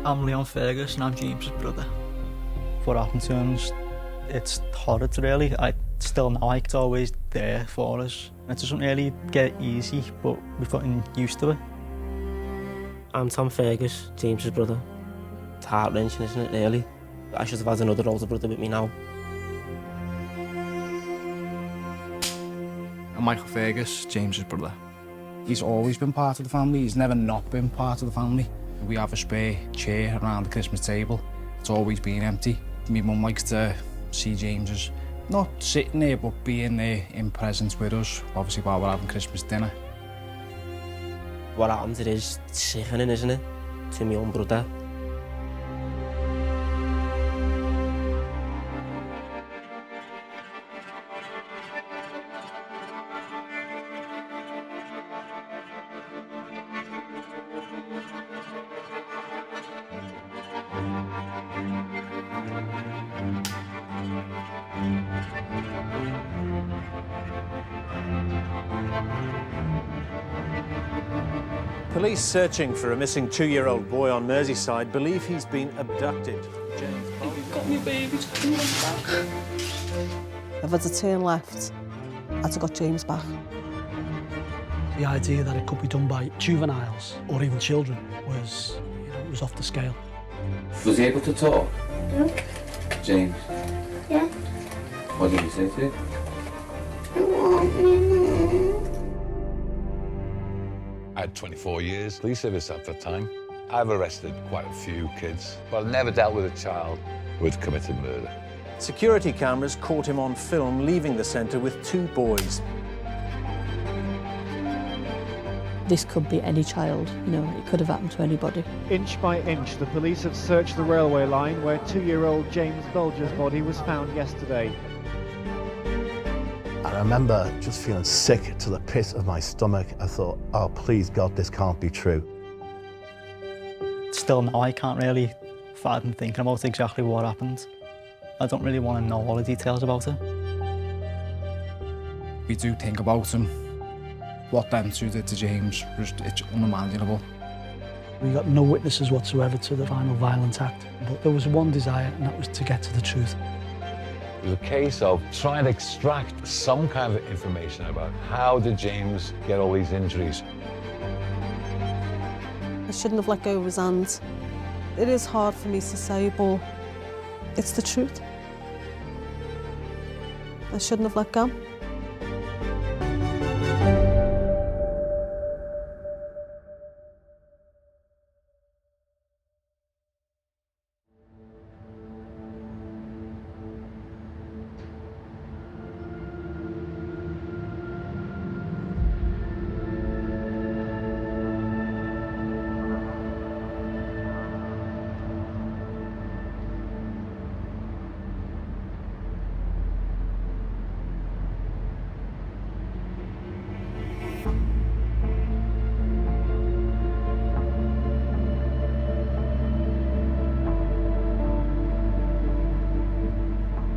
I'm Leon Fergus and I'm James's brother. What happened to him, it's horrid really. Still now, it's always there for us. It doesn't really get easy, but we've gotten used to it. I'm Tom Fergus, James's brother. It's heart-wrenching, isn't it, really? I should have had another older brother with me now. I'm Michael Fergus, James's brother. He's always been part of the family, he's never not been part of the family. We have a spare chair around the Christmas table. It's always been empty. My mum likes to see James as not sitting there, but being there in presence with us, obviously while we're having Christmas dinner. What happens, it is sickening, isn't it, to my own brother. Police searching for a missing 2-year-old boy on Merseyside believe he's been abducted. You've got me baby to come back. If I'd turned left, I'd have got James back. The idea that it could be done by juveniles or even children was, it was off the scale. Was he able to talk? Look. James? Yeah. What did he say to you? I want me. I had 24 years police service at that time. I've arrested quite a few kids, but I've never dealt with a child who had committed murder. Security cameras caught him on film leaving the centre with 2 boys. This could be any child, it could have happened to anybody. Inch by inch, the police have searched the railway line where 2-year-old James Bulger's body was found yesterday. I remember just feeling sick to the pit of my stomach. I thought, oh, please God, this can't be true. Still now, I can't really fathom thinking about exactly what happened. I don't really want to know all the details about it. We do think about him. What them two did to James, it's unimaginable. We got no witnesses whatsoever to the final violent act, but there was one desire, and that was to get to the truth. It was a case of trying to extract some kind of information about how did James get all these injuries. I shouldn't have let go of his hands. It is hard for me to say, but it's the truth. I shouldn't have let go.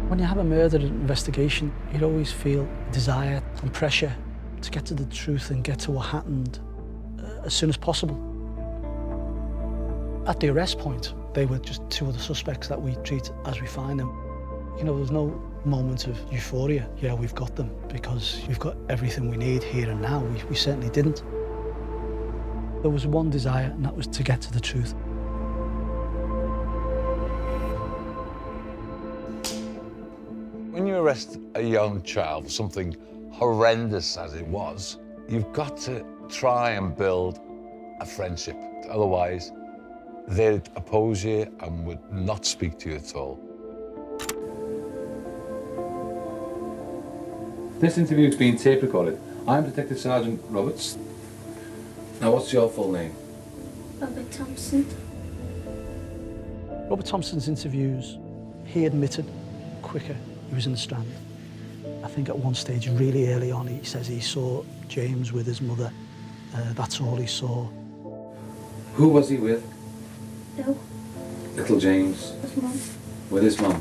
When you have a murder investigation, you always feel desire and pressure to get to the truth and get to what happened as soon as possible. At the arrest point, they were just 2 of the suspects that we treat as we find them. There's no moment of euphoria. Yeah, we've got them because we've got everything we need here and now. We certainly didn't. There was one desire, and that was to get to the truth. When you arrest a young child for something horrendous as it was, you've got to try and build a friendship. Otherwise, they'd oppose you and would not speak to you at all. This interview is being tape recorded. I'm Detective Sergeant Roberts. Now, what's your full name? Robert Thompson. Robert Thompson's interviews, he admitted quicker he was in the Strand. I think at one stage, really early on, he says he saw James with his mother. That's all he saw. Who was he with? No. Little James? His mum. With his mum?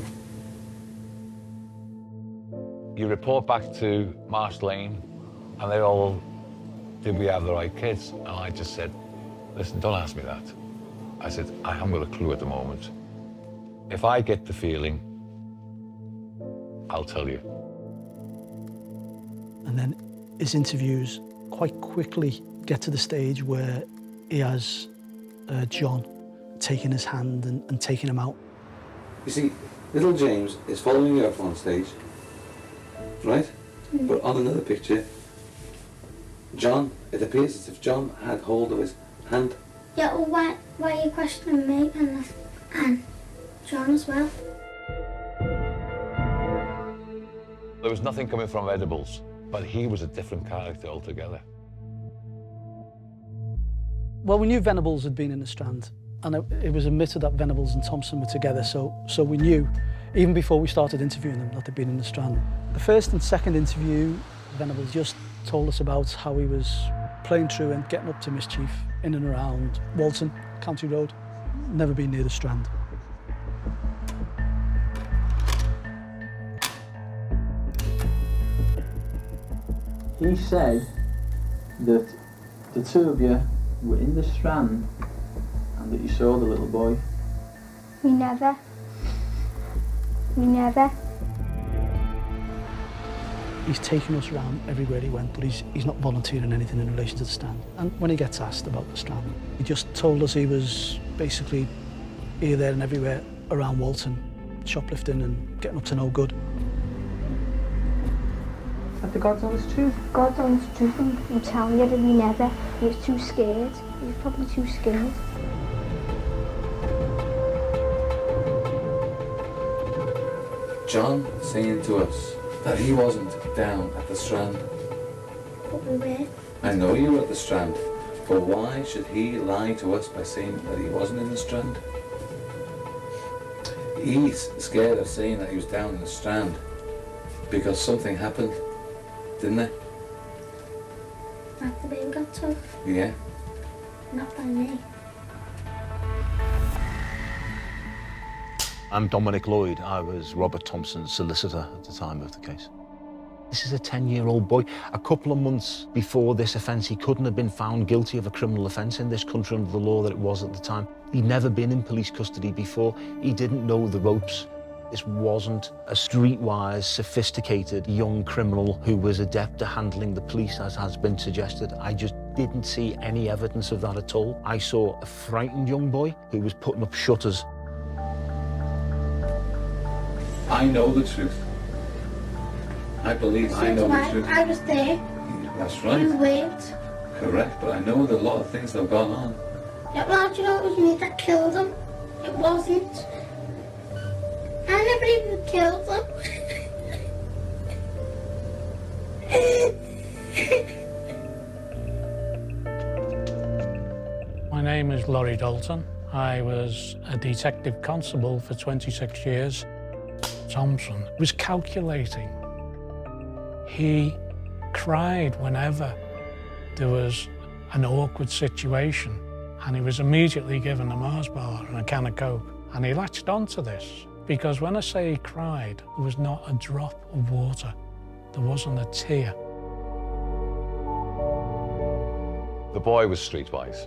You report back to Marsh Lane, and they're all, did we have the right kids? And I just said, listen, don't ask me that. I said, I haven't got a clue at the moment. If I get the feeling, I'll tell you. And then his interviews quite quickly get to the stage where he has John taking his hand and taking him out. You see, little James is following you up on stage, right? But on another picture, John, it appears as if John had hold of his hand. Yeah, well, why are you questioning me and John as well? There was nothing coming from edibles, but he was a different character altogether. Well, we knew Venables had been in the Strand, and it was admitted that Venables and Thompson were together, so we knew, even before we started interviewing them, that they'd been in the Strand. The first and second interview, Venables just told us about how he was playing truant, getting up to mischief in and around Walton, County Road, never been near the Strand. He said that the two of you were in the Strand and that you saw the little boy. We never. He's taken us around everywhere he went, but he's not volunteering anything in relation to the Strand. And when he gets asked about the Strand, he just told us he was basically here, there and everywhere around Walton, shoplifting and getting up to no good. At the God's honest truth? God's honest truth, I'm telling you that we never. He was too scared. He was probably too scared. John saying to us that he wasn't down at the Strand. But we were. I know you were at the Strand, but why should he lie to us by saying that he wasn't in the Strand? He's scared of saying that he was down in the Strand because something happened, didn't it? Like the baby got took. Yeah. Not by me. I'm Dominic Lloyd. I was Robert Thompson's solicitor at the time of the case. This is a 10-year-old boy. A couple of months before this offence, he couldn't have been found guilty of a criminal offence in this country under the law that it was at the time. He'd never been in police custody before. He didn't know the ropes. This wasn't a streetwise, sophisticated young criminal who was adept at handling the police, as has been suggested. I just didn't see any evidence of that at all. I saw a frightened young boy who was putting up shutters. I know the truth. I believe I know the truth. I was there. That's right. You weren't. Correct, but I know that a lot of things that have gone on. Yeah, well, you know, it was me that killed him. It wasn't. I never even killed him. My name is Laurie Dalton. I was a detective constable for 26 years. Thompson was calculating. He cried whenever there was an awkward situation, and he was immediately given a Mars bar and a can of Coke. And he latched onto this, because when I say he cried, there was not a drop of water. There wasn't a tear. The boy was streetwise.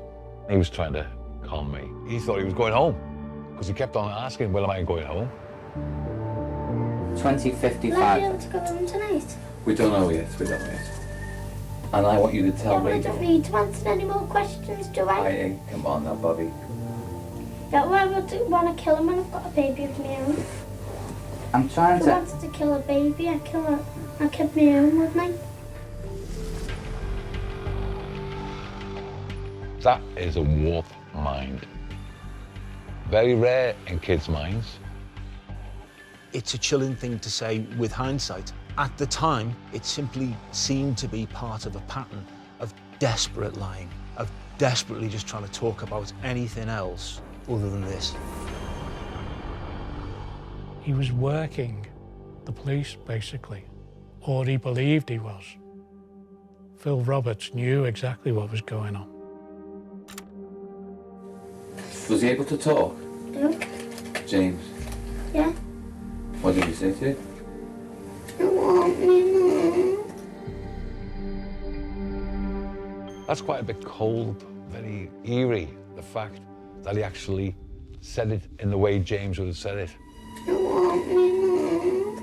He was trying to calm me. He thought he was going home, because he kept on asking, well, am I going home? 2055. Are you able to go home tonight? We don't know yet, And I want you to tell me. I don't need to answer any more questions, do I? Come on now, Bobby. Yeah, well, I would want to kill him when I've got a baby of my own. I'm trying If I wanted to kill a baby, I'd kill my own, wouldn't I? That is a warped mind. Very rare in kids' minds. It's a chilling thing to say with hindsight. At the time, it simply seemed to be part of a pattern of desperate lying, of desperately just trying to talk about anything else other than this. He was working the police, basically, or he believed he was. Phil Roberts knew exactly what was going on. Was he able to talk? No. James? Yeah. What did he say to you? I want me. That's quite a bit cold, very eerie, the fact that he actually said it in the way James would have said it. You want me, Mum?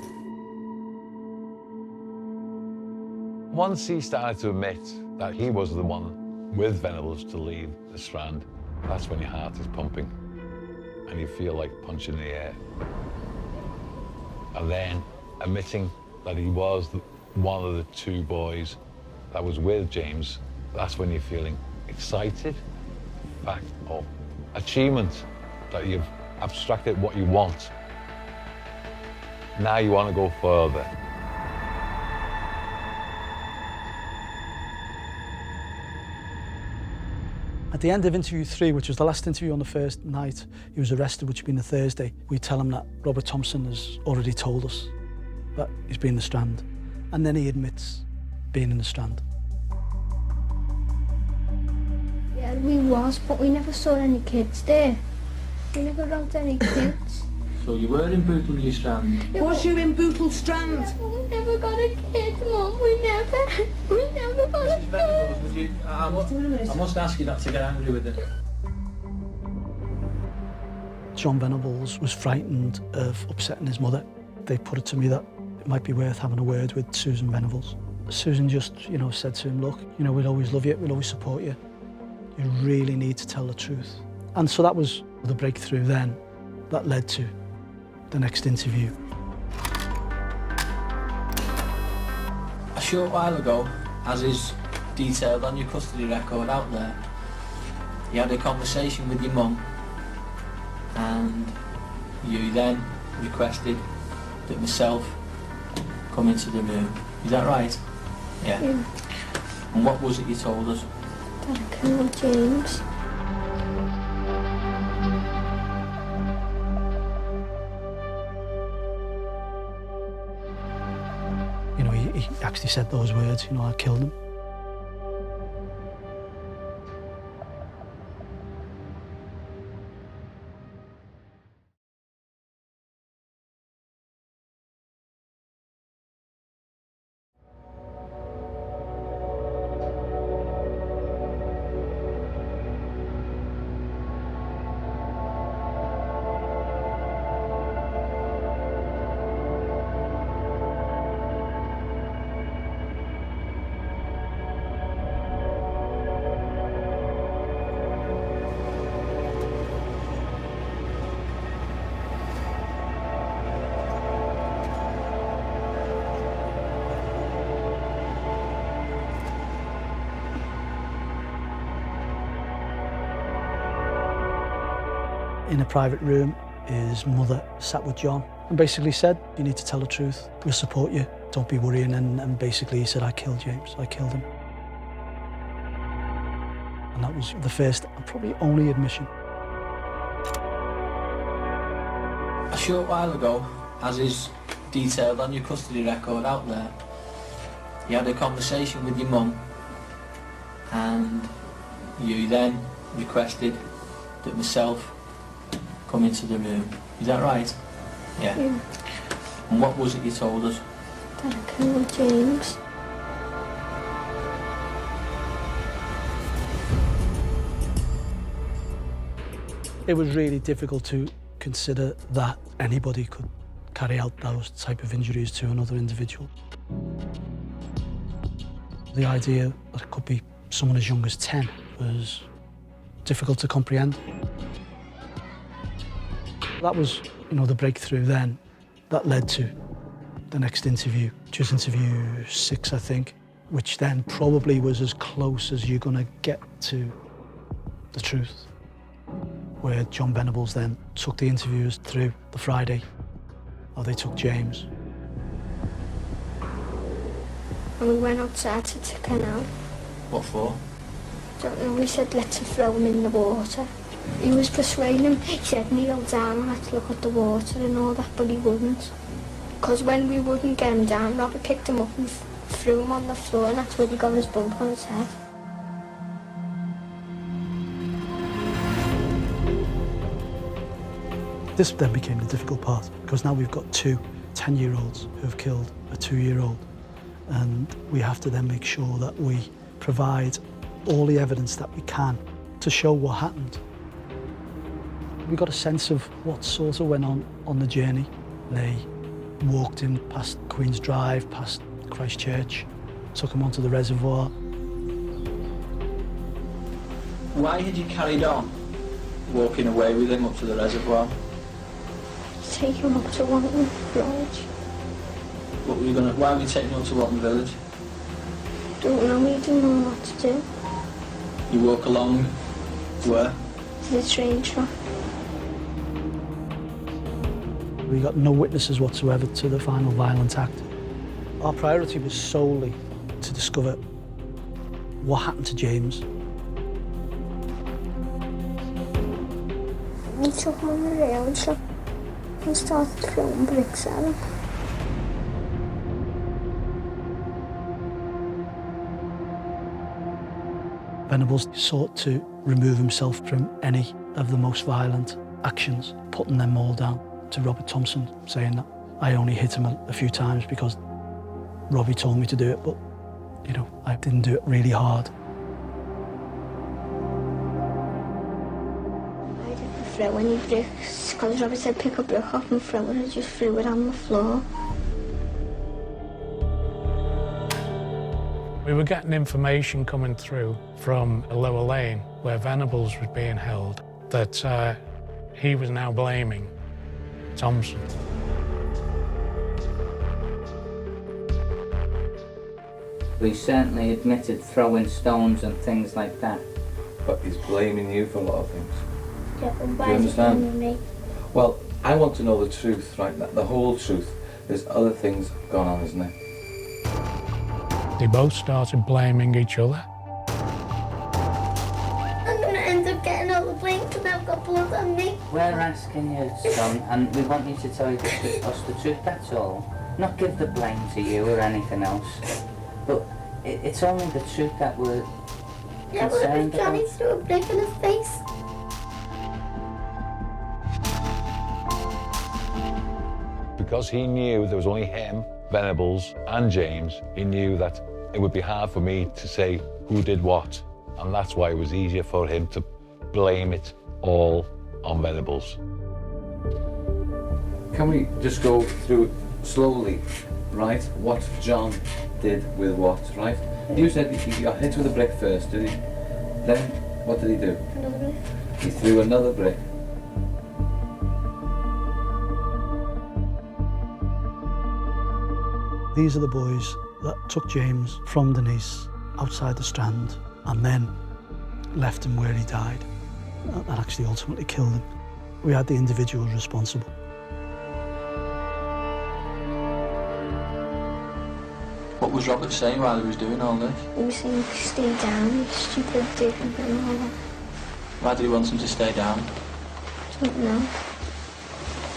Once he started to admit that he was the one with Venables to leave the Strand, that's when your heart is pumping and you feel like punching the air. And then admitting that he was one of the two boys that was with James, that's when you're feeling excited, fact, or achievement, that you've abstracted what you want. Now you want to go further. At the end of interview 3, which was the last interview on the first night he was arrested, which had been a Thursday, we tell him that Robert Thompson has already told us that he's been in the Strand. And then he admits being in the Strand. Yeah, we was, but we never saw any kids there. We never wrote any kids. So you were in Broughall Strand? Yeah, was you in Broughall Strand? Yeah, we never got a kid, Mum. We never got a kid. I must ask you not to get angry with it. John Venables was frightened of upsetting his mother. They put it to me that it might be worth having a word with Susan Venables. Susan just, said to him, look, we'll always love you, we'll always support you. You really need to tell the truth. And so that was the breakthrough then that led to the next interview. A short while ago, as is detailed on your custody record out there, you had a conversation with your mum and you then requested that myself come into the room. Is that right? Yeah. And what was it you told us? That I killed James. He actually said those words, I killed him. In a private room, his mother sat with John and basically said, you need to tell the truth, we'll support you, don't be worrying. And basically he said, I killed James, I killed him. And that was the first and probably only admission. A short while ago, as is detailed on your custody record out there, you had a conversation with your mum and you then requested that myself come into the room. Is that right? Yeah. And what was it you told us? That I killed James. It was really difficult to consider that anybody could carry out those type of injuries to another individual. The idea that it could be someone as young as 10 was difficult to comprehend. That was, the breakthrough then that led to the next interview, which was interview 6, I think, which then probably was as close as you're going to get to the truth, where John Venables then took the interviewers through the Friday, or they took James. And we went outside to the canal. What for? Don't know, we said let's throw him in the water. He was persuading him, he said kneel down, let's look at the water and all that, but he wouldn't. Because when we wouldn't get him down, Robert picked him up and threw him on the floor, and that's where he got his bump on his head. This then became the difficult part, because now we've got 2 10-year-olds who have killed a 2-year-old, and we have to then make sure that we provide all the evidence that we can to show what happened. We got a sense of what sort of went on the journey. They walked him past Queen's Drive, past Christchurch, took him onto the reservoir. Why had you carried on walking away with him up to the reservoir? Take him up to Walton Village. What were you gonna? Why were you taking him up to Walton Village? Don't know, we didn't know what to do. You walk along where? To the train track. We got no witnesses whatsoever to the final violent act. Our priority was solely to discover what happened to James. We took him on the railway track and started throwing bricks at him. Venables sought to remove himself from any of the most violent actions, putting them all down to Robert Thompson, saying that I only hit him a few times because Robbie told me to do it, but, you know, I didn't do it really hard. I didn't throw any bricks because Robbie said pick a brick up and throw it. I just threw it on the floor. We were getting information coming through from a lower lane where Venables was being held that he was now blaming Thompson. He certainly admitted throwing stones and things like that. But he's blaming you for a lot of things. Yeah, but Do why you is he understand? blaming me? Well, I want to know the truth, right? The whole truth. There's other things going on, isn't there? They both started blaming each other. I'm going to end up getting all the blame because I've got blood on me. We're asking you, son, and we want you to tell us the truth, that's all. Not give the blame to you or anything else. But it's only the truth that we're Yeah, but concerned if Johnny about. threw a brick in his face. Because he knew there was only him, Venables and James, he knew that it would be hard for me to say who did what, and that's why it was easier for him to blame it all on Venables. Can we just go through slowly, right, what John did with what, right? You said he got hit with a brick first, did he? Then, what did he do? Another brick. He threw another brick. These are the boys that took James from Denise outside the Strand and then left him where he died and actually ultimately killed him. We had the individuals responsible. What was Robert saying while he was doing all this? He was saying, stay down, you stupid dick, and all that. Why did he want him to stay down? Don't know.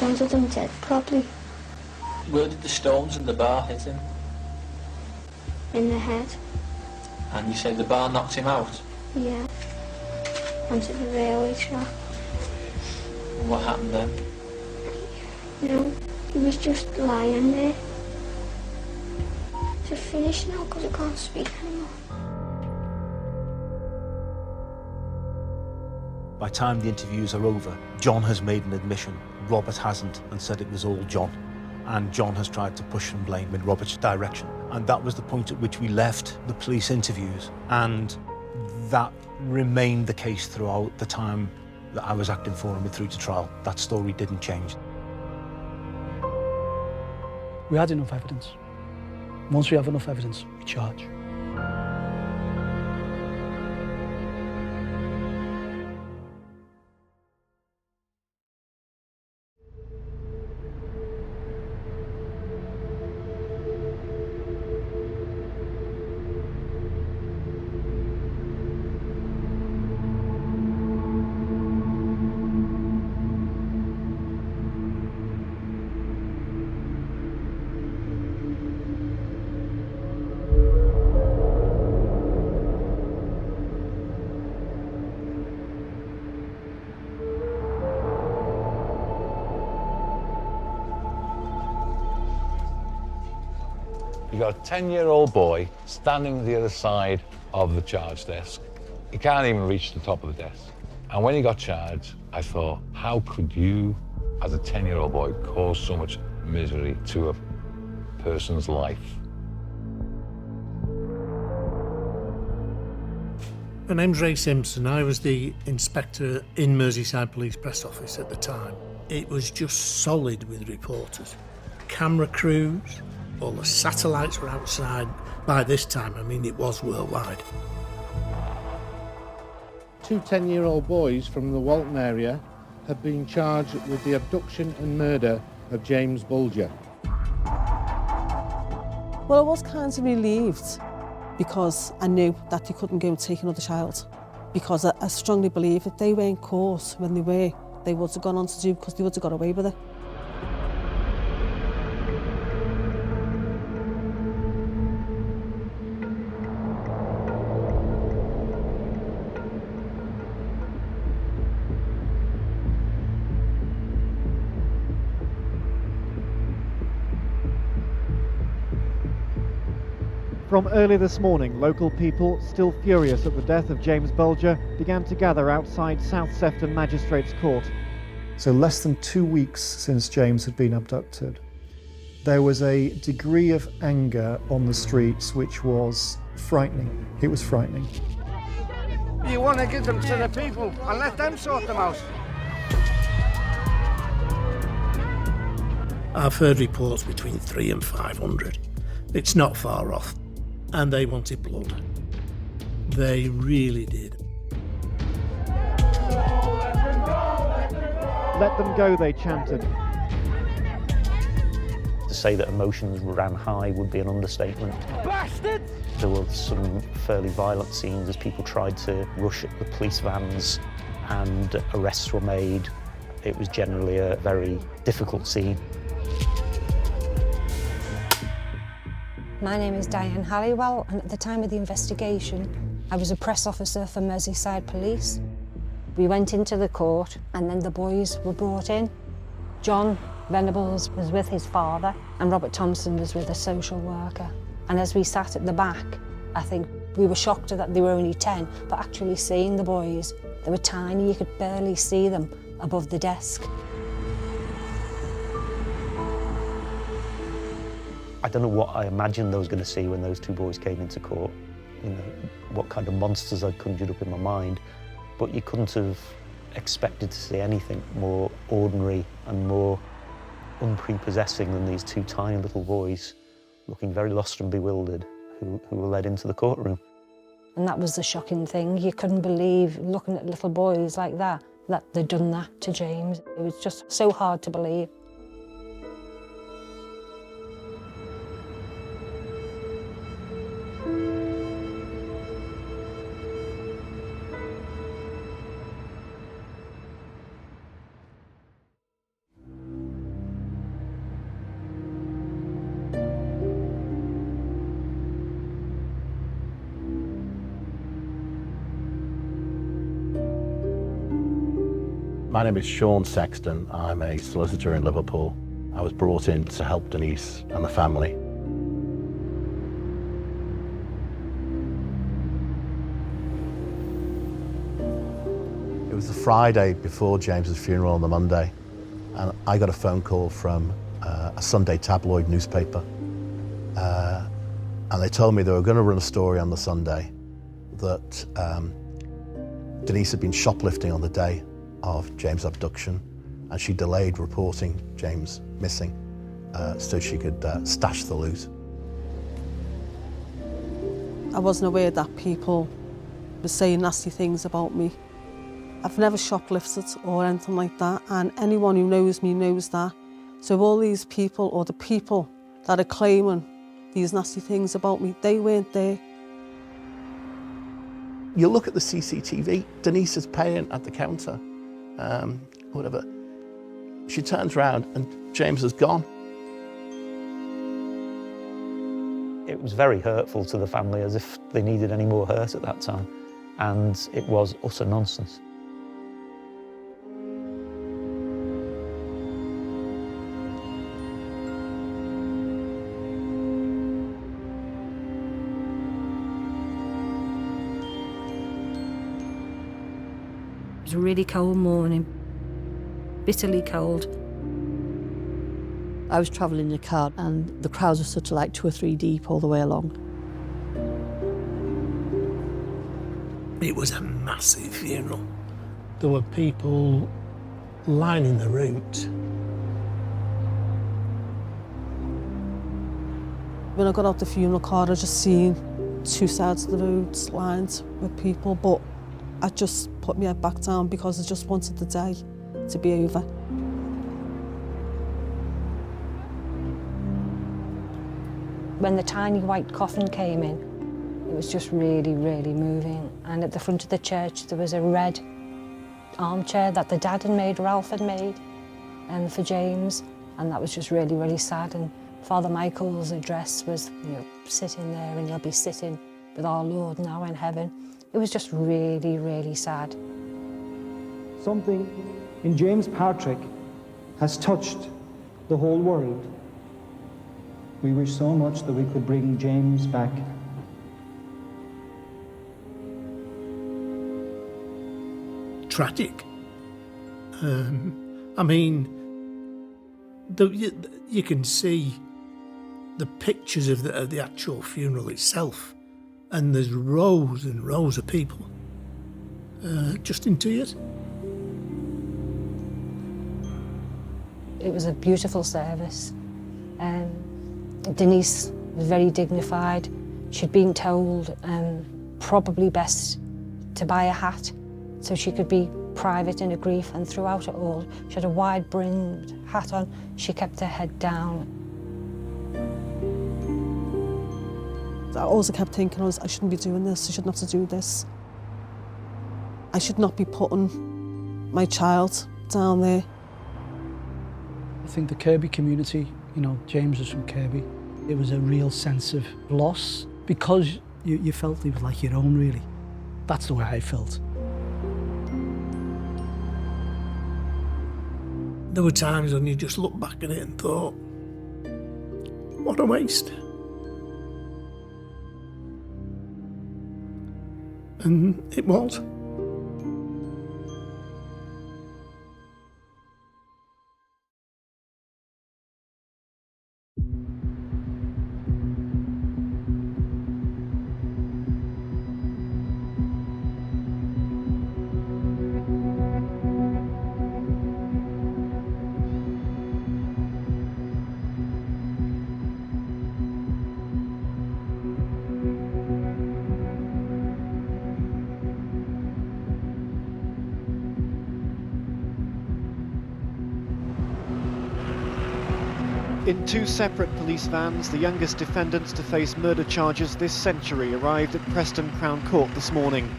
Wanted him dead, probably. Where did the stones in the bar hit him? In the head. And you say the bar knocked him out? Yeah. Onto the railway track. And what happened then? You know, he was just lying there. To finish now because I can't speak anymore. By the time the interviews are over, John has made an admission. Robert hasn't, and said it was all John. And John has tried to push some blame in Robert's direction. And that was the point at which we left the police interviews. And that remained the case throughout the time that I was acting for him through to trial. That story didn't change. We had enough evidence. Once we have enough evidence, we charge. You got a 10-year-old boy standing at the other side of the charge desk. He can't even reach the top of the desk. And when he got charged, I thought, how could you, as a 10-year-old boy, cause so much misery to a person's life? My name's Ray Simpson. I was the inspector in Merseyside Police Press Office at the time. It was just solid with reporters. Camera crews, all the satellites were outside. By this time, I mean, it was worldwide. Two 10-year-old boys from the Walton area have been charged with the abduction and murder of James Bulger. Well, I was kind of relieved because I knew that they couldn't go and take another child. Because I strongly believe if they weren't caught when they were, they would have gone on to do, because they would have got away with it. From early this morning, local people, still furious at the death of James Bulger, began to gather outside South Sefton Magistrates Court. So less than 2 weeks since James had been abducted, there was a degree of anger on the streets which was frightening. It was frightening. You want to give them to the people and let them sort them out. I've heard reports between 300 and 500. It's not far off. And they wanted blood. They really did. Let them go, they chanted. To say that emotions ran high would be an understatement. Bastards! There were some fairly violent scenes as people tried to rush at the police vans and arrests were made. It was generally a very difficult scene. My name is Diane Halliwell, and at the time of the investigation, I was a press officer for Merseyside Police. We went into the court, and then the boys were brought in. John Venables was with his father, and Robert Thompson was with a social worker. And as we sat at the back, I think we were shocked that they were only 10, but actually seeing the boys, they were tiny, you could barely see them above the desk. I don't know what I imagined I was going to see when those two boys came into court, you know, what kind of monsters I'd conjured up in my mind, but you couldn't have expected to see anything more ordinary and more unprepossessing than these two tiny little boys looking very lost and bewildered who were led into the courtroom. And that was the shocking thing. You couldn't believe, looking at little boys like that they'd done that to James. It was just so hard to believe. My name is Sean Sexton. I'm a solicitor in Liverpool. I was brought in to help Denise and the family. It was the Friday before James's funeral on the Monday, and I got a phone call from a Sunday tabloid newspaper. And they told me they were going to run a story on the Sunday that Denise had been shoplifting on the day of James' abduction, and she delayed reporting James missing so she could stash the loot. I wasn't aware that people were saying nasty things about me. I've never shoplifted or anything like that, and anyone who knows me knows that. So all these people, or the people that are claiming these nasty things about me, they weren't there. You look at the CCTV, Denise is paying at the counter, whatever. She turns around and James is gone. It was very hurtful to the family, as if they needed any more hurt at that time. And it was utter nonsense. It was a really cold morning, bitterly cold. I was travelling in a car and the crowds were sort of like 2 or 3 deep all the way along. It was a massive funeral. There were people lining the route. When I got out the funeral car, I just seen 2 sides of the road lined with people, but I just put my head back down because I just wanted the day to be over. When the tiny white coffin came in, it was just really, really moving. And at the front of the church, there was a red armchair that the dad had made, Ralph had made, and for James, and that was just really, really sad. And Father Michael's address was, sitting there, and you'll be sitting with our Lord now in heaven. It was just really, really sad. Something in James Patrick has touched the whole world. We wish so much that we could bring James back. Tragic. I mean, you can see the pictures of the actual funeral itself, and there's rows and rows of people just in tears. It was a beautiful service. Denise was very dignified. She'd been told probably best to buy a hat so she could be private in her grief, and throughout it all, she had a wide-brimmed hat on. She kept her head down. I always kept thinking I shouldn't be doing this, I shouldn't have to do this. I should not be putting my child down there. I think the Kirby community, James was from Kirby, it was a real sense of loss because you felt he was like your own, really. That's the way I felt. There were times when you just looked back at it and thought, what a waste. And it was. In 2 separate police vans, the youngest defendants to face murder charges this century arrived at Preston Crown Court this morning.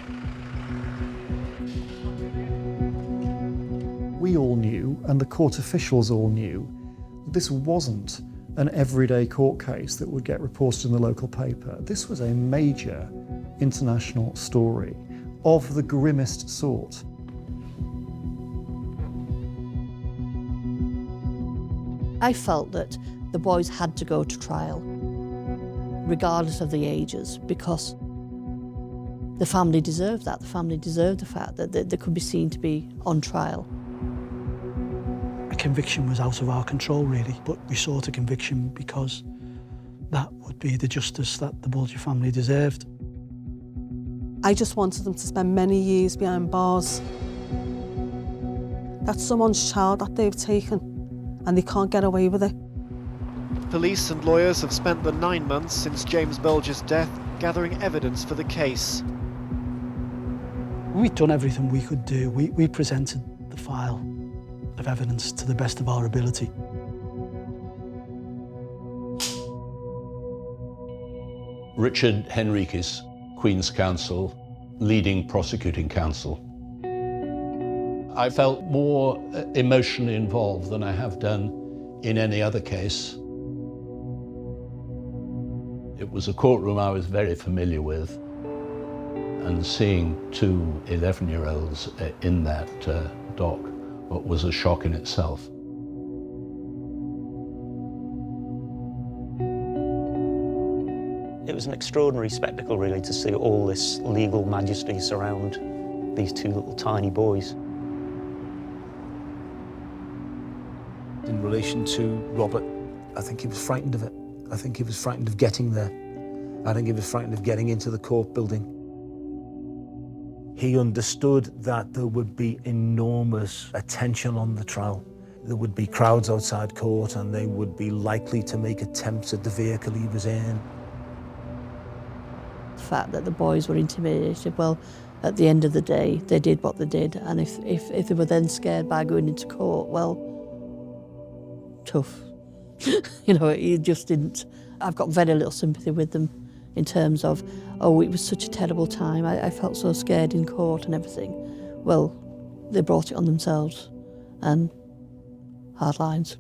We all knew, and the court officials all knew, that this wasn't an everyday court case that would get reported in the local paper. This was a major international story of the grimmest sort. I felt that the boys had to go to trial, regardless of the ages, because the family deserved that. The family deserved the fact that they could be seen to be on trial. A conviction was out of our control, really, but we sought a conviction because that would be the justice that the Bulger family deserved. I just wanted them to spend many years behind bars. That's someone's child that they've taken, and they can't get away with it. Police and lawyers have spent the 9 months since James Bulger's death gathering evidence for the case. We'd done everything we could do. We presented the file of evidence to the best of our ability. Richard Henriques, Queen's Counsel, leading prosecuting counsel. I felt more emotionally involved than I have done in any other case. It was a courtroom I was very familiar with, and seeing 2 11-year-olds in that dock was a shock in itself. It was an extraordinary spectacle, really, to see all this legal majesty surround these 2 little tiny boys. In relation to Robert, I think he was frightened of it. I think he was frightened of getting there. I think he was frightened of getting into the court building. He understood that there would be enormous attention on the trial. There would be crowds outside court and they would be likely to make attempts at the vehicle he was in. The fact that the boys were intimidated, well, at the end of the day, they did what they did. And if they were then scared by going into court, well, tough. You know, it just didn't. I've got very little sympathy with them in terms of, oh, it was such a terrible time. I felt so scared in court and everything. Well, they brought it on themselves, and hard lines.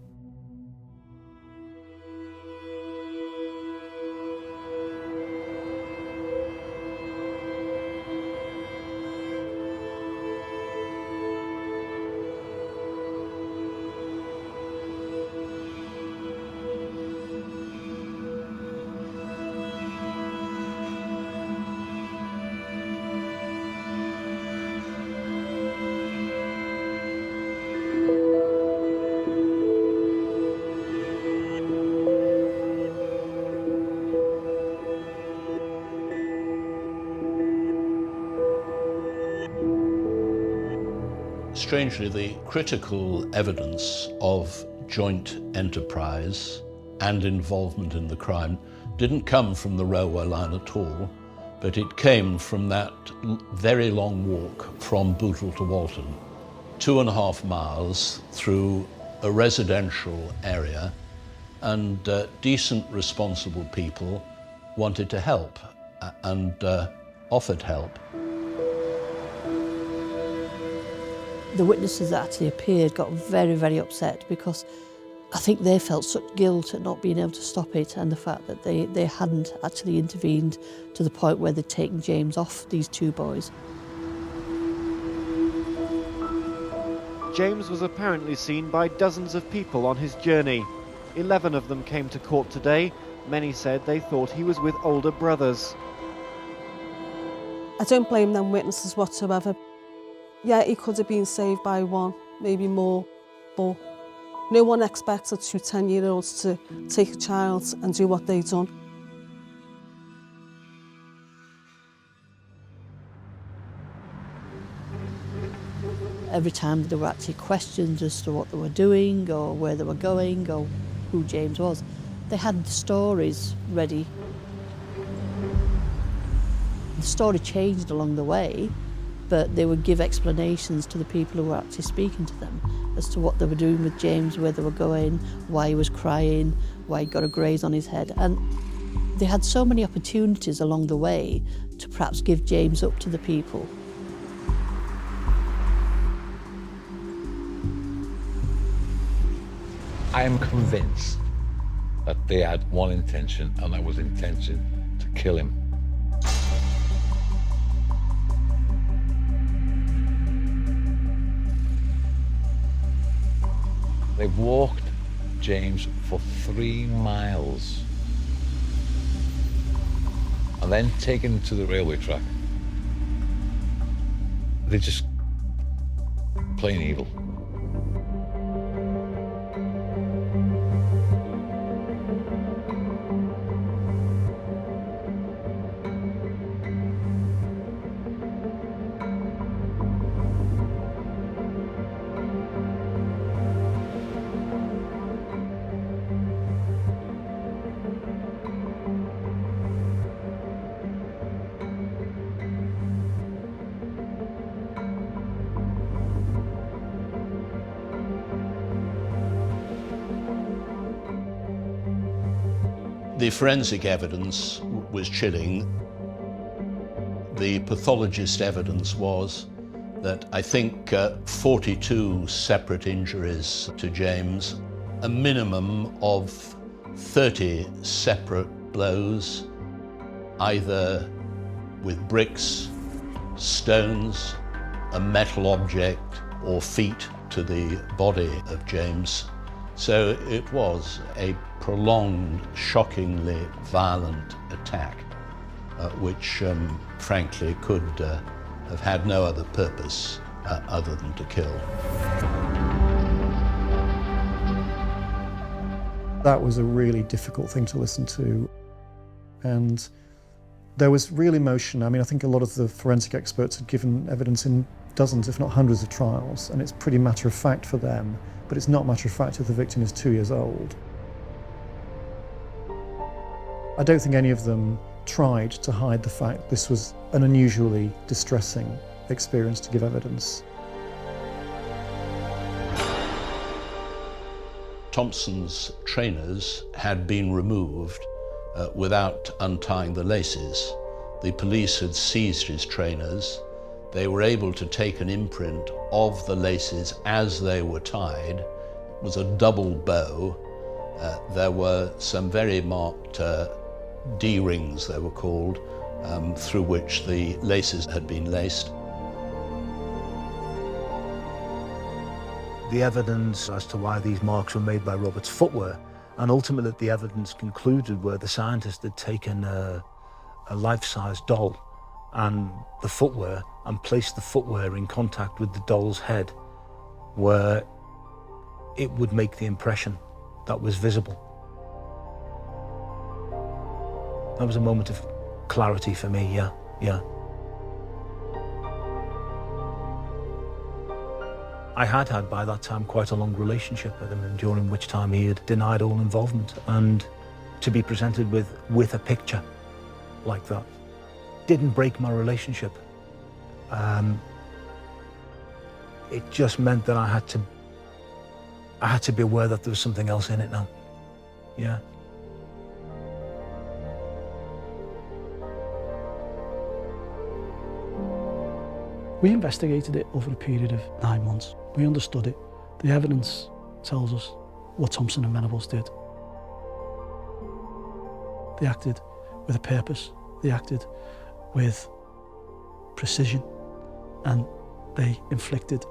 Strangely, the critical evidence of joint enterprise and involvement in the crime didn't come from the railway line at all, but it came from that very long walk from Broughall to Walton, 2.5 miles through a residential area, and decent, responsible people wanted to help and offered help. The witnesses that actually appeared got very, very upset because I think they felt such guilt at not being able to stop it, and the fact that they hadn't actually intervened to the point where they'd taken James off these two boys. James was apparently seen by dozens of people on his journey. 11 of them came to court today. Many said they thought he was with older brothers. I don't blame them witnesses whatsoever. Yeah, he could have been saved by one, maybe more, but no one expected two 10-year-olds to take a child and do what they've done. Every time there were actually questions as to what they were doing or where they were going or who James was, they had the stories ready. The story changed along the way, but they would give explanations to the people who were actually speaking to them as to what they were doing with James, where they were going, why he was crying, why he got a graze on his head. And they had so many opportunities along the way to perhaps give James up to the people. I am convinced that they had one intention, and that was intention to kill him. They've walked James for 3 miles and then taken him to the railway track. They're just plain evil. The forensic evidence was chilling. The pathologist evidence was that I think 42 separate injuries to James, a minimum of 30 separate blows, either with bricks, stones, a metal object, or feet to the body of James. So it was a prolonged, shockingly violent attack, which frankly could have had no other purpose other than to kill. That was a really difficult thing to listen to. And there was real emotion. I mean, I think a lot of the forensic experts had given evidence in dozens, if not hundreds of trials, and it's pretty matter of fact for them, but it's not matter of fact if the victim is 2 years old. I don't think any of them tried to hide the fact this was an unusually distressing experience to give evidence. Thompson's trainers had been removed without untying the laces. The police had seized his trainers. They were able to take an imprint of the laces as they were tied. It was a double bow. There were some very marked D-rings, they were called, through which the laces had been laced. The evidence as to why these marks were made by Robert's footwear, and ultimately the evidence concluded where the scientist had taken a life-size doll and the footwear and placed the footwear in contact with the doll's head where it would make the impression that was visible. That was a moment of clarity for me, yeah. I had by that time quite a long relationship with him, and during which time he had denied all involvement, and to be presented with a picture like that didn't break my relationship. It just meant that I had to be aware that there was something else in it now. Yeah. We investigated it over a period of 9 months. We understood it. The evidence tells us what Thompson and Venables did. They acted with a purpose. They acted with precision, and they inflicted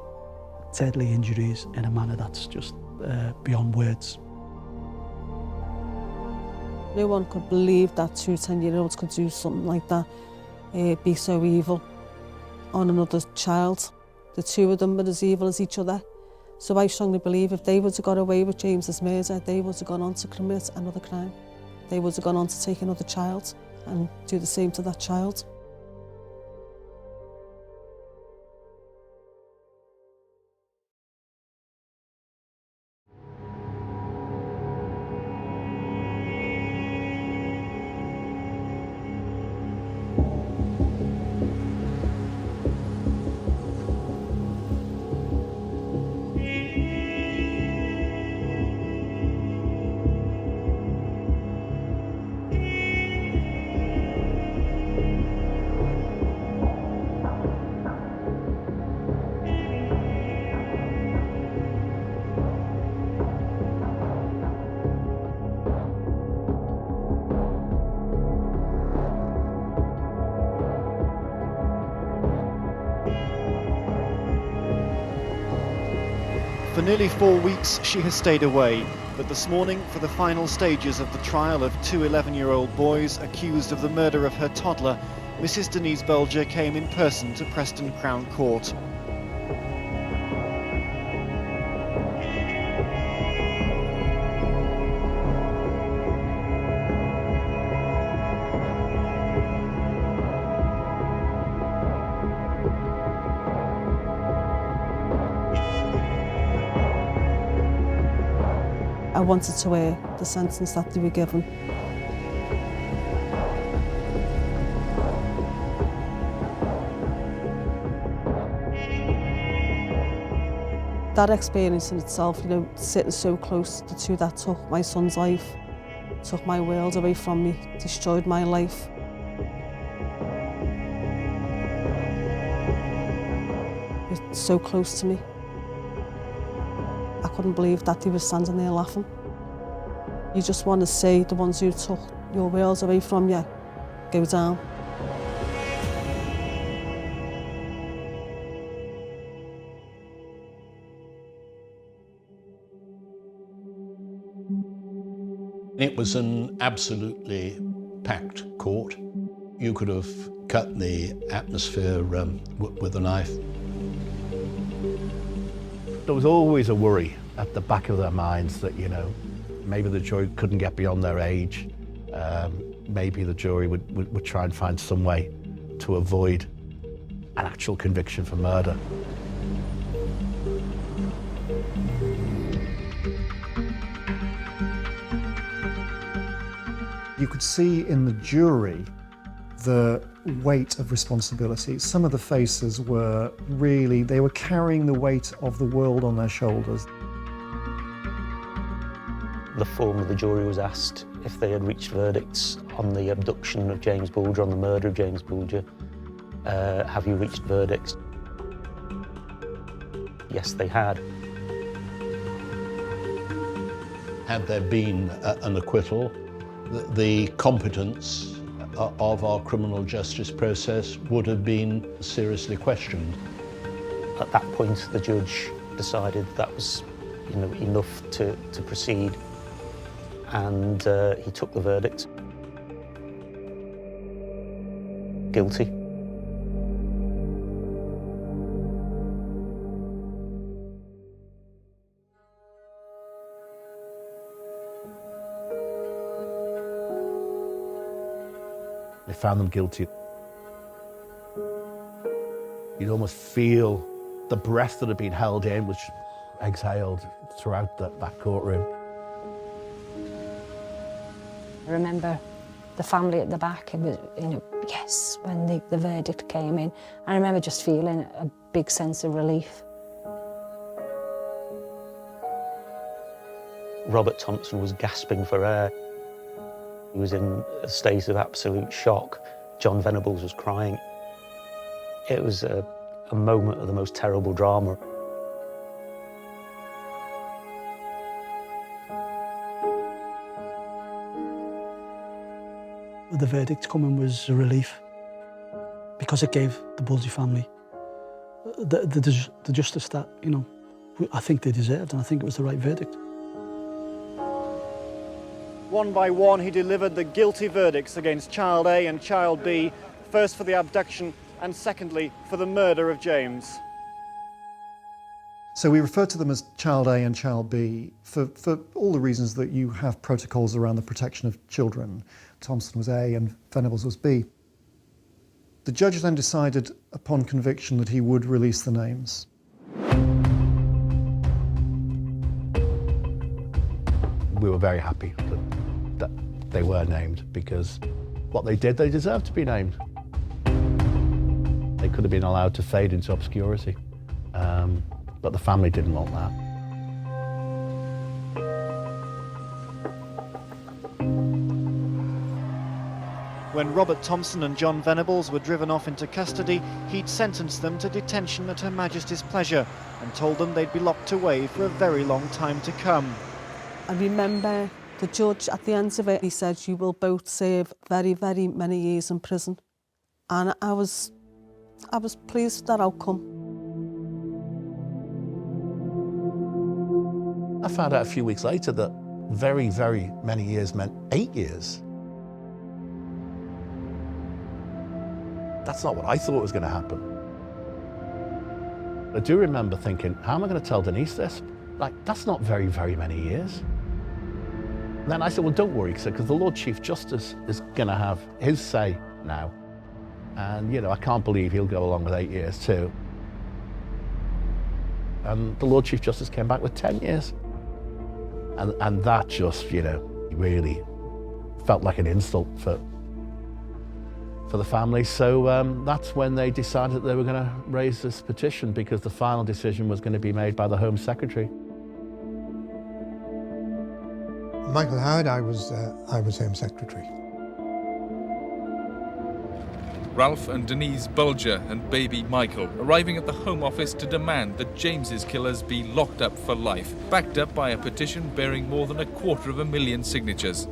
deadly injuries in a manner that's just beyond words. No one could believe that 2 10-year-olds could do something like that, be so evil on another child. The two of them were as evil as each other. So I strongly believe if they would have got away with James's murder, they would have gone on to commit another crime. They would have gone on to take another child and do the same to that child. For nearly 4 weeks she has stayed away, but this morning, for the final stages of the trial of 2 11-year-old boys accused of the murder of her toddler, Mrs. Denise Bulger came in person to Preston Crown Court. I wanted to wear the sentence that they were given. That experience in itself, you know, sitting so close to two that took my son's life, took my world away from me, destroyed my life. It was so close to me. I couldn't believe that they were standing there laughing. You just want to see the ones who took your world away from you go down. It was an absolutely packed court. You could have cut the atmosphere with a knife. There was always a worry at the back of their minds that, you know, Maybe the jury couldn't get beyond their age. Maybe the jury would try and find some way to avoid an actual conviction for murder. You could see in the jury the weight of responsibility. Some of the faces were really, they were carrying the weight of the world on their shoulders. The form of the jury was asked if they had reached verdicts on the abduction of James Bulger, on the murder of James Bulger. Have you reached verdicts? Yes, they had. Had there been an acquittal, the competence of our criminal justice process would have been seriously questioned. At that point, the judge decided that was, enough to proceed, and he took the verdict. Guilty. They found them guilty. You'd almost feel the breath that had been held in, which exhaled throughout that courtroom. I remember the family at the back, it was, yes, when the verdict came in. I remember just feeling a big sense of relief. Robert Thompson was gasping for air. He was in a state of absolute shock. John Venables was crying. It was a moment of the most terrible drama. The verdict coming was a relief because it gave the Bulger family the justice that, I think they deserved, and I think it was the right verdict. One by one, he delivered the guilty verdicts against Child A and Child B, first for the abduction and secondly for the murder of James. So we refer to them as Child A and Child B for all the reasons that you have protocols around the protection of children. Thompson was A and Venables was B. The judge then decided upon conviction that he would release the names. We were very happy that they were named, because what they did, they deserved to be named. They could have been allowed to fade into obscurity, but the family didn't want that. When Robert Thompson and John Venables were driven off into custody, he'd sentenced them to detention at Her Majesty's pleasure and told them they'd be locked away for a very long time to come. I remember the judge at the end of it, he said, "You will both serve very, very many years in prison." And I was pleased with that outcome. I found out a few weeks later that very, very many years meant 8 years. That's not what I thought was going to happen. I do remember thinking, how am I going to tell Denise this? That's not very, very many years. And then I said, well, don't worry, because the Lord Chief Justice is going to have his say now. And, I can't believe he'll go along with 8 years too. And the Lord Chief Justice came back with 10 years. And that just, really felt like an insult for the family. So that's when they decided that they were going to raise this petition, because the final decision was going to be made by the Home Secretary. Michael Howard, I was Home Secretary. Ralph and Denise Bulger and baby Michael arriving at the Home Office to demand that James's killers be locked up for life, backed up by a petition bearing more than 250,000 signatures.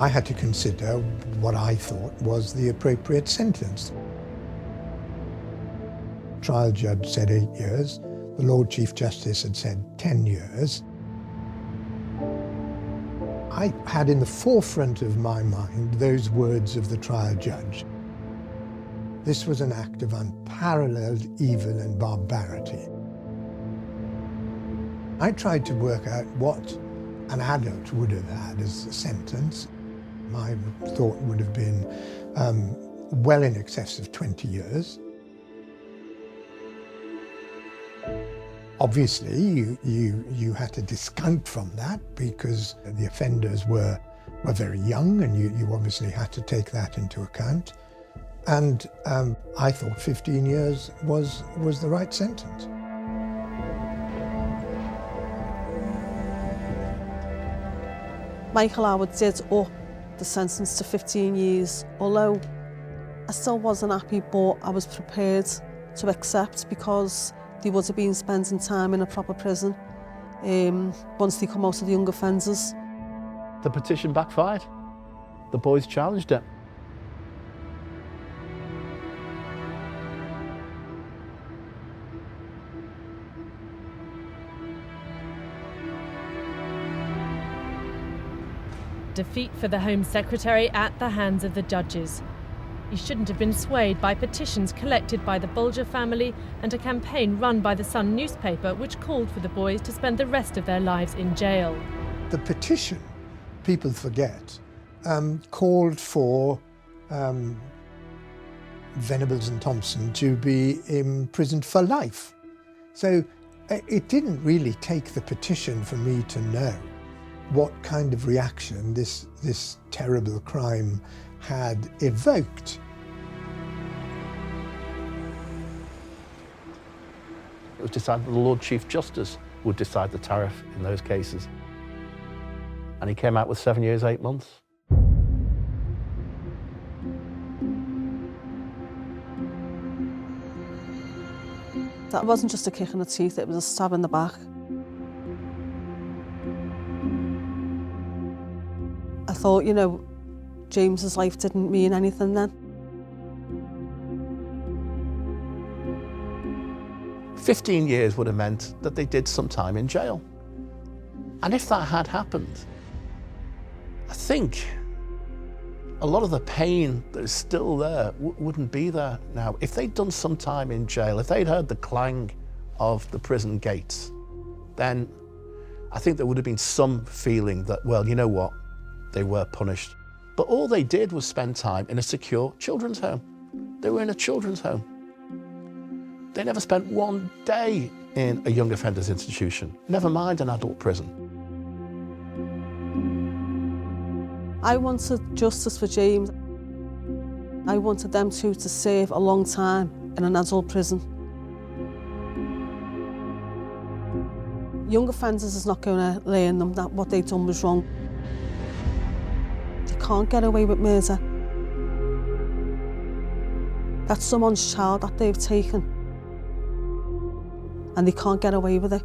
I had to consider what I thought was the appropriate sentence. The trial judge said 8 years. The Lord Chief Justice had said 10 years. I had in the forefront of my mind those words of the trial judge. This was an act of unparalleled evil and barbarity. I tried to work out what an adult would have had as a sentence. My thought would have been well in excess of 20 years. Obviously, you had to discount from that because the offenders were very young, and you obviously had to take that into account. And I thought 15 years was the right sentence. Michael Howard did up the sentence to 15 years, although I still wasn't happy, but I was prepared to accept because they would have been spending time in a proper prison once they come out of the young offenders. The petition backfired. The boys challenged it. Defeat for the Home Secretary at the hands of the judges. He shouldn't have been swayed by petitions collected by the Bulger family and a campaign run by the Sun newspaper which called for the boys to spend the rest of their lives in jail. The petition, people forget, called for Venables and Thompson to be imprisoned for life. So it didn't really take the petition for me to know what kind of reaction this terrible crime had evoked. It was decided that the Lord Chief Justice would decide the tariff in those cases. And he came out with 7 years, 8 months. That wasn't just a kick in the teeth, it was a stab in the back. I thought, you know, James's life didn't mean anything then. 15 years would have meant that they did some time in jail. And if that had happened, I think a lot of the pain that is still there wouldn't be there now. If they'd done some time in jail, if they'd heard the clang of the prison gates, then I think there would have been some feeling that, well, you know what, they were punished. But all they did was spend time in a secure children's home. They were in a children's home. They never spent one day in a young offenders institution, never mind an adult prison. I wanted justice for James. I wanted them two to serve a long time in an adult prison. Young offenders is not going to learn them that what they've done was wrong. They can't get away with murder. That's someone's child that they've taken, and they can't get away with it.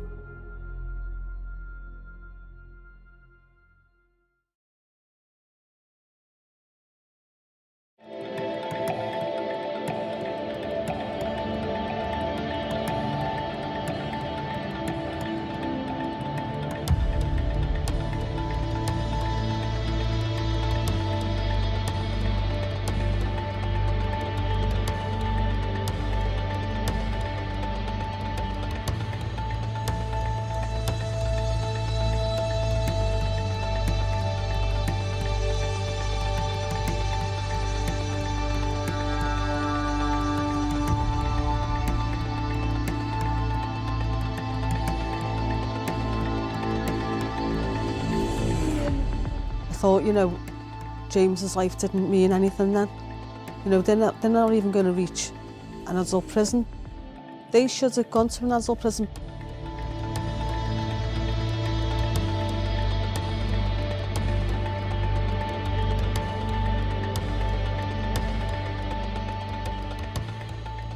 I thought, you know, James's life didn't mean anything then. You know, they're not even going to reach an adult prison. They should have gone to an adult prison.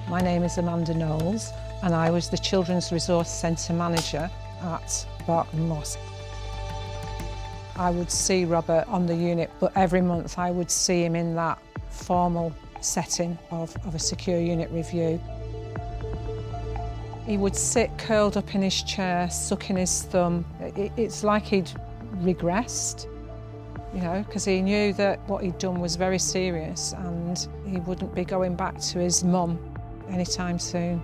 My name is Amanda Knowles and I was the Children's Resource Centre Manager at Barton Moss. I would see Robert on the unit, but every month I would see him in that formal setting of a secure unit review. He would sit curled up in his chair, sucking his thumb. It's like he'd regressed, you know, because he knew that what he'd done was very serious and he wouldn't be going back to his mum anytime soon.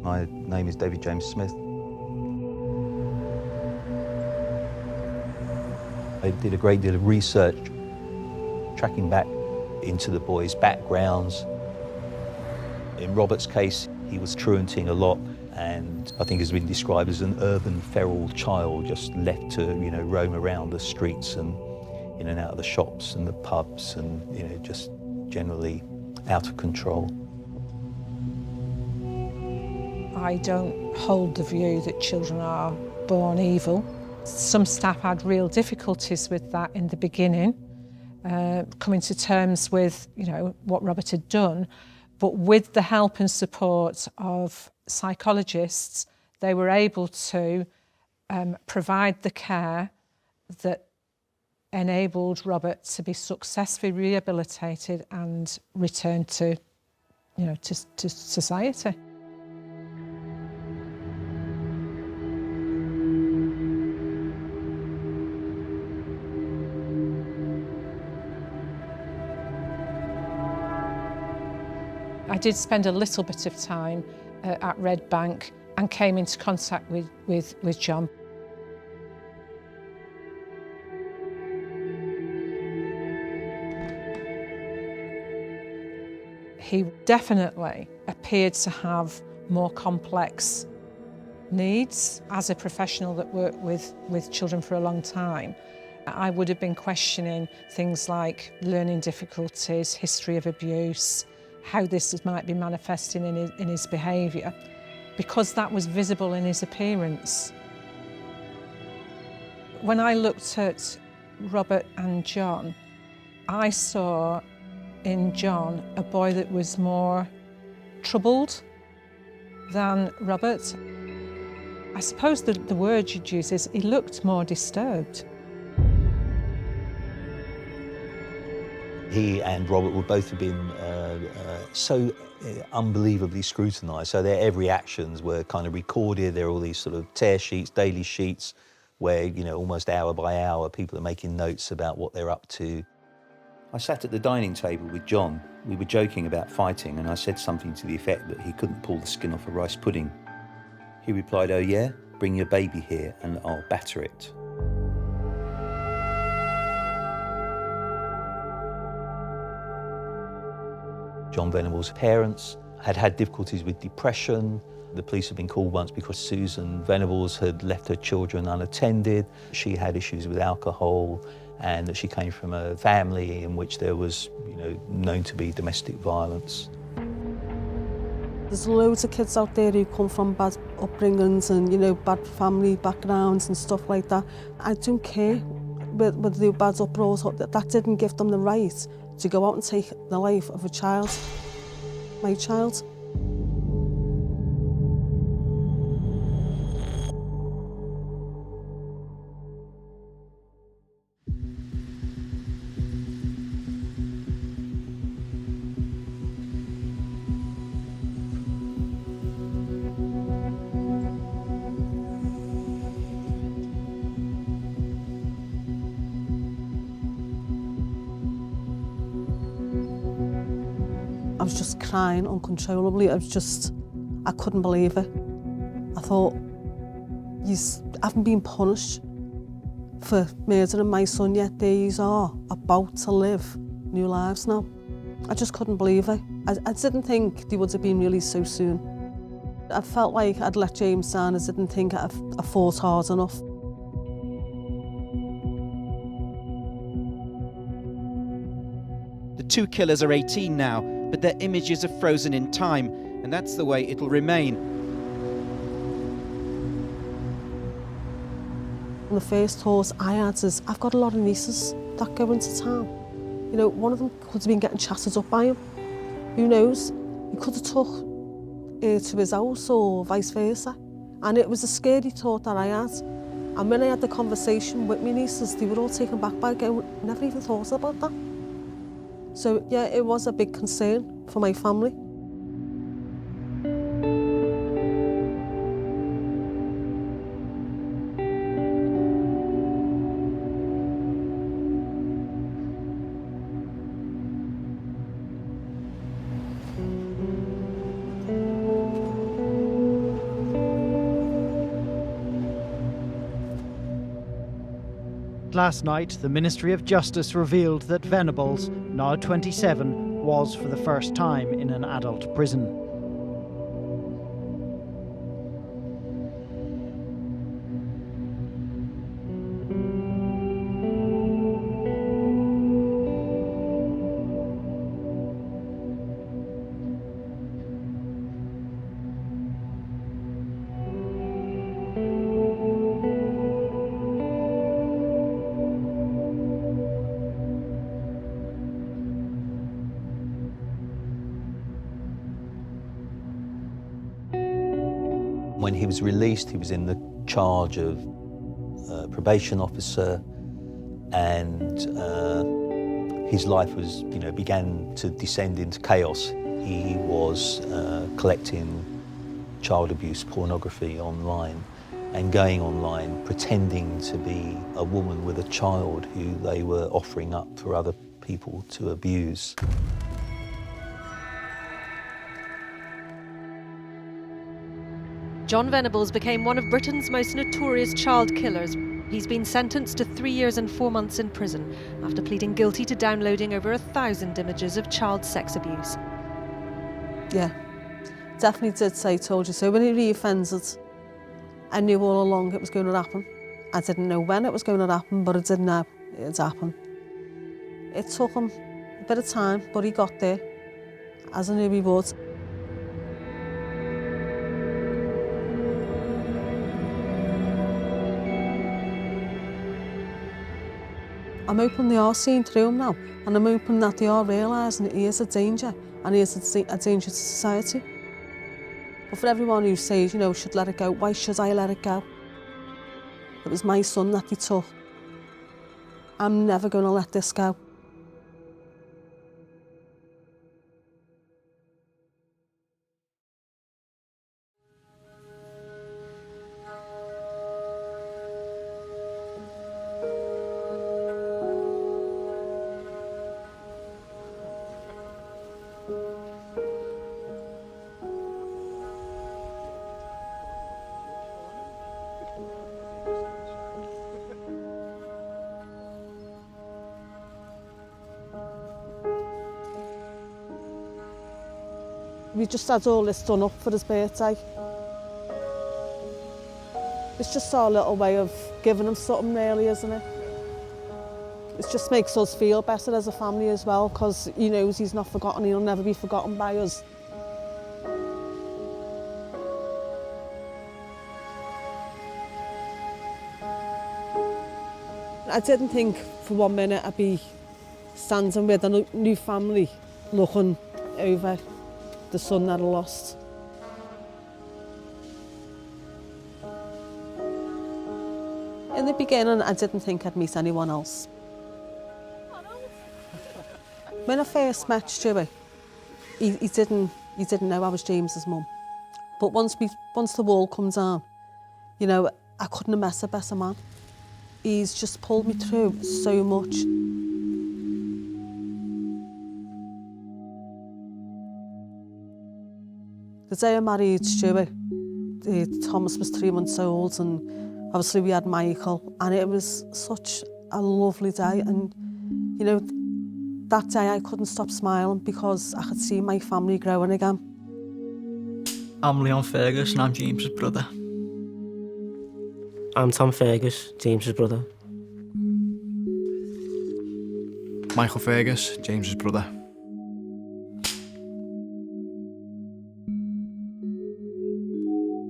My name is David James Smith. I did a great deal of research, tracking back into the boys' backgrounds. In Robert's case, he was truanting a lot, and I think has been described as an urban feral child, just left to, roam around the streets and in and out of the shops and the pubs, and just generally out of control. I don't hold the view that children are born evil. Some staff had real difficulties with that in the beginning, coming to terms with, what Robert had done. But with the help and support of psychologists, they were able to provide the care that enabled Robert to be successfully rehabilitated and return to, to society. I did spend a little bit of time at Red Bank and came into contact with John. He definitely appeared to have more complex needs. As a professional that worked with children for a long time, I would have been questioning things like learning difficulties, history of abuse, how this might be manifesting in his behaviour, because that was visible in his appearance. When I looked at Robert and John, I saw in John a boy that was more troubled than Robert. I suppose the word you'd use is he looked more disturbed. He and Robert would both have been so unbelievably scrutinised, so their every actions were kind of recorded. There are all these sort of tear sheets, daily sheets, where, almost hour by hour, people are making notes about what they're up to. I sat at the dining table with John. We were joking about fighting, and I said something to the effect that he couldn't pull the skin off a rice pudding. He replied, "Oh yeah? Bring your baby here and I'll batter it." John Venables' parents had difficulties with depression. The police had been called once because Susan Venables had left her children unattended. She had issues with alcohol, and that she came from a family in which there was, known to be domestic violence. There's loads of kids out there who come from bad upbringings and, bad family backgrounds and stuff like that. I don't care whether they were bad or brought up. That didn't give them the right to go out and take the life of a child, my child. I was just crying uncontrollably. I couldn't believe it. I thought, you haven't been punished for murdering my son yet. There you are, about to live new lives now. I just couldn't believe it. I didn't think they would have been released so soon. I felt like I'd let James down. I didn't think I fought hard enough. The two killers are 18 now, but their images are frozen in time, and that's the way it'll remain. The first thought I had is, I've got a lot of nieces that go into town. One of them could have been getting chatted up by him. Who knows? He could have took her to his house or vice versa. And it was a scary thought that I had. And when I had the conversation with my nieces, they were all taken back by it, going, never even thought about that. So yeah, it was a big concern for my family. last night, the Ministry of Justice revealed that Venables, now 27, was for the first time in an adult prison. When he was released, he was in the charge of probation officer, and his life was, began to descend into chaos. He was collecting child abuse pornography online and going online pretending to be a woman with a child who they were offering up for other people to abuse. John Venables became one of Britain's most notorious child killers. He's been sentenced to 3 years and 4 months in prison after pleading guilty to downloading over 1,000 images of child sex abuse. Yeah, definitely did say told you so. When he re-offended, I knew all along it was going to happen. I didn't know when it was going to happen, but I did know it had happened. It took him a bit of time, but he got there, as I knew he would. I'm hoping they are seeing through him now, and I'm hoping that they are realising that he is a danger, and he is a danger to society. But for everyone who says, should let it go, why should I let it go? It was my son that they took. I'm never going to let this go. We just had all this done up for his birthday. It's just our little way of giving him something really, isn't it? It just makes us feel better as a family as well, because he knows he's not forgotten, he'll never be forgotten by us. I didn't think for 1 minute I'd be standing with a new family looking over the son that I lost. In the beginning, I didn't think I'd meet anyone else. When I first met Stuart, he didn't know I was James's mum. But once the wall comes down, I couldn't have met a better man. He's just pulled me through so much. The day I married Stuart, Thomas was 3 months old, and obviously we had Michael, and it was such a lovely day. And that day I couldn't stop smiling because I could see my family growing again. I'm Leon Fergus and I'm James's brother. I'm Tom Fergus, James's brother. Michael Fergus, James's brother.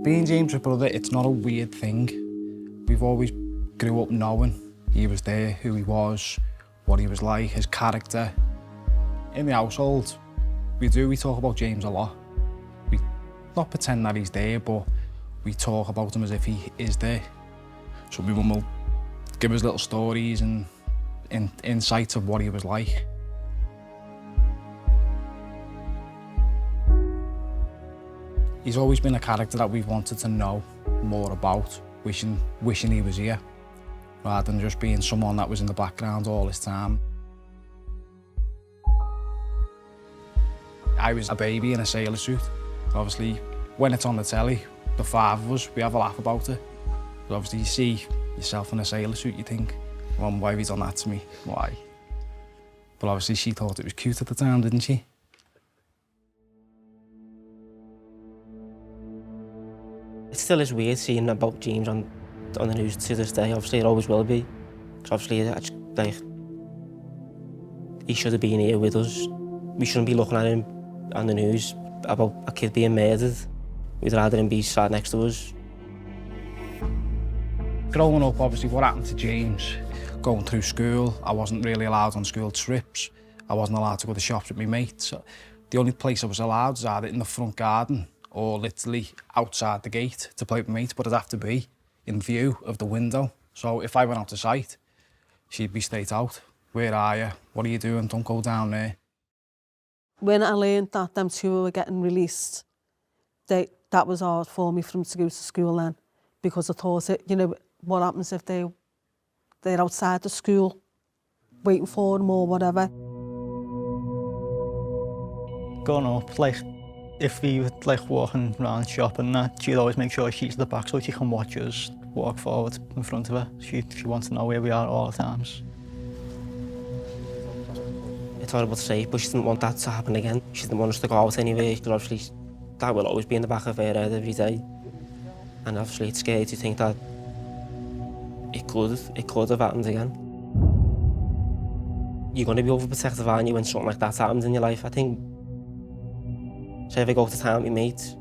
Being James's brother, it's not a weird thing. We've always grew up knowing he was there, who he was, what he was like, his character. In the household, we talk about James a lot. We not pretend that he's there, but we talk about him as if he is there. So my mum will give us little stories and insights of what he was like. He's always been a character that we've wanted to know more about, wishing he was here, rather than just being someone that was in the background all this time. I was a baby in a sailor suit. Obviously, when it's on the telly, the five of us, we have a laugh about it. But obviously, you see yourself in a sailor suit, you think, Mum, why have you done that to me? Why? But obviously she thought it was cute at the time, didn't she? It still is weird seeing about James on the news to this day. Obviously, it always will be. Because obviously, like, he should have been here with us. We shouldn't be looking at him on the news about a kid being murdered. We'd rather him be sat next to us. Growing up, obviously, what happened to James? Going through school, I wasn't really allowed on school trips. I wasn't allowed to go to shops with my mates. So the only place I was allowed was either in the front garden or literally outside the gate to play with my mates, but it'd have to be in view of the window. So if I went out to sight, she'd be straight out. Where are you? What are you doing? Don't go down there. When I learned that them two were getting released, that was hard for me for them to go to school then, because I thought, you know, what happens if they're outside the school waiting for them or whatever. Growing up, like, if we were like walking around shopping and that, she'd always make sure she's at the back so she can watch us walk forward in front of her. She wants to know where we are at all the times. It's horrible to say, but she didn't want that to happen again. She didn't want us to go out anywhere, because obviously that will always be in the back of her head every day. And obviously it's scary to think that it could have happened again. You're going to be overprotective, aren't you, when something like that happens in your life? I think, say if I go to town with my mate,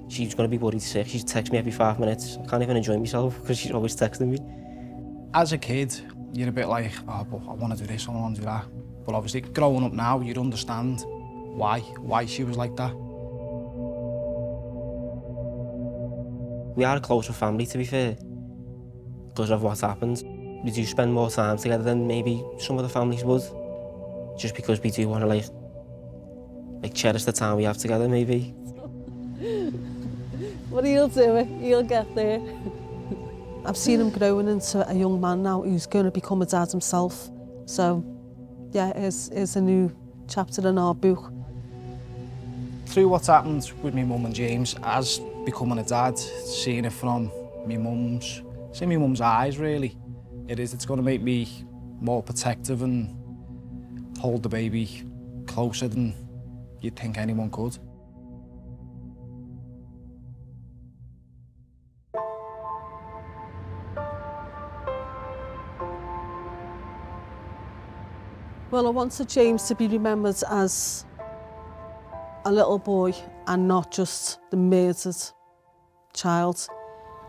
she's going to be worried sick. She'd text me every 5 minutes. I can't even enjoy myself because she's always texting me. As a kid, you're a bit like, oh, but I want to do this, I want to do that. But obviously, growing up now, you'd understand why she was like that. We are a closer family, to be fair, because of what's happened. We do spend more time together than maybe some of the families would, just because we do want to like cherish the time we have together, maybe. But he'll do it, he'll get there. I've seen him growing into a young man now who's going to become a dad himself. So, yeah, it's a new chapter in our book. Through what's happened with my mum and James, as becoming a dad, seeing it from my mum's eyes, really, it's going to make me more protective and hold the baby closer than you'd think anyone could. Well, I wanted James to be remembered as a little boy and not just the murdered child.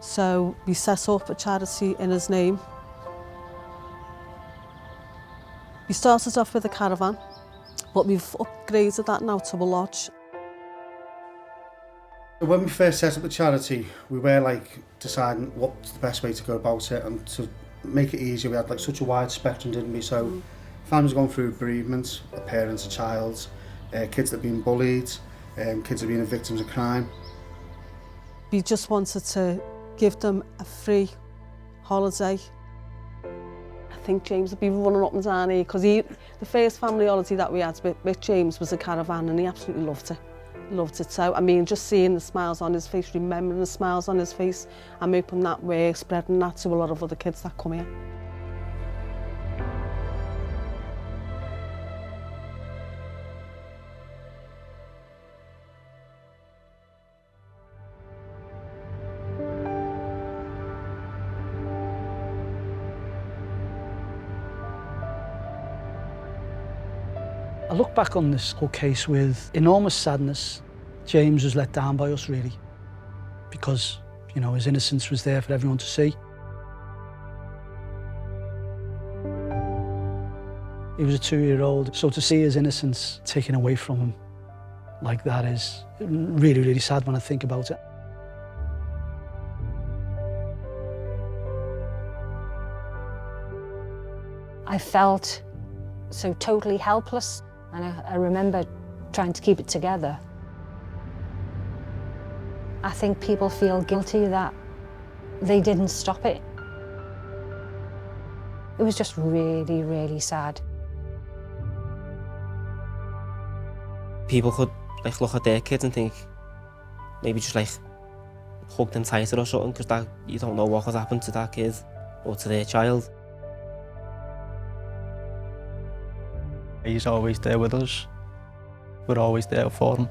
So we set up a charity in his name. We started off with a caravan, but we've upgraded that now to a lodge. When we first set up the charity, we were deciding what's the best way to go about it, and to make it easier, we had such a wide spectrum, didn't we? So families going through bereavement, a parent, a child, kids that have been bullied, kids that have been victims of crime. We just wanted to give them a free holiday. I think James would be running up and down here, because the first family holiday that we had with James was a caravan, and he absolutely loved it. Loved it. So, I mean, just seeing the smiles on his face, remembering the smiles on his face, I'm hoping that we're spreading that to a lot of other kids that come here. I look back on this whole case with enormous sadness. James was let down by us, really, because, you know, his innocence was there for everyone to see. He was a 2-year-old, so to see his innocence taken away from him like that is really, really sad when I think about it. I felt so totally helpless, and I remember trying to keep it together. I think people feel guilty that they didn't stop it. It was just really, really sad. People could look at their kids and think, maybe just hug them tighter or something, because you don't know what could happen to that kid or to their child. He's always there with us. We're always there for him.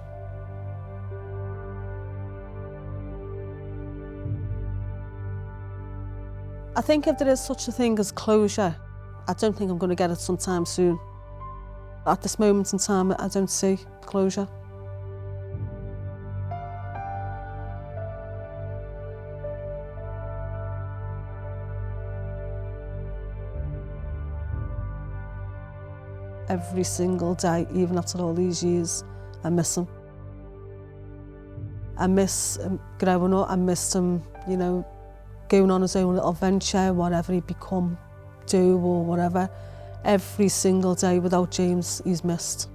I think if there is such a thing as closure, I don't think I'm going to get it sometime soon. At this moment in time, I don't see closure. Every single day, even after all these years, I miss him. I miss him growing up, I miss him, you know, going on his own little venture, whatever he'd do or whatever. Every single day without James, he's missed.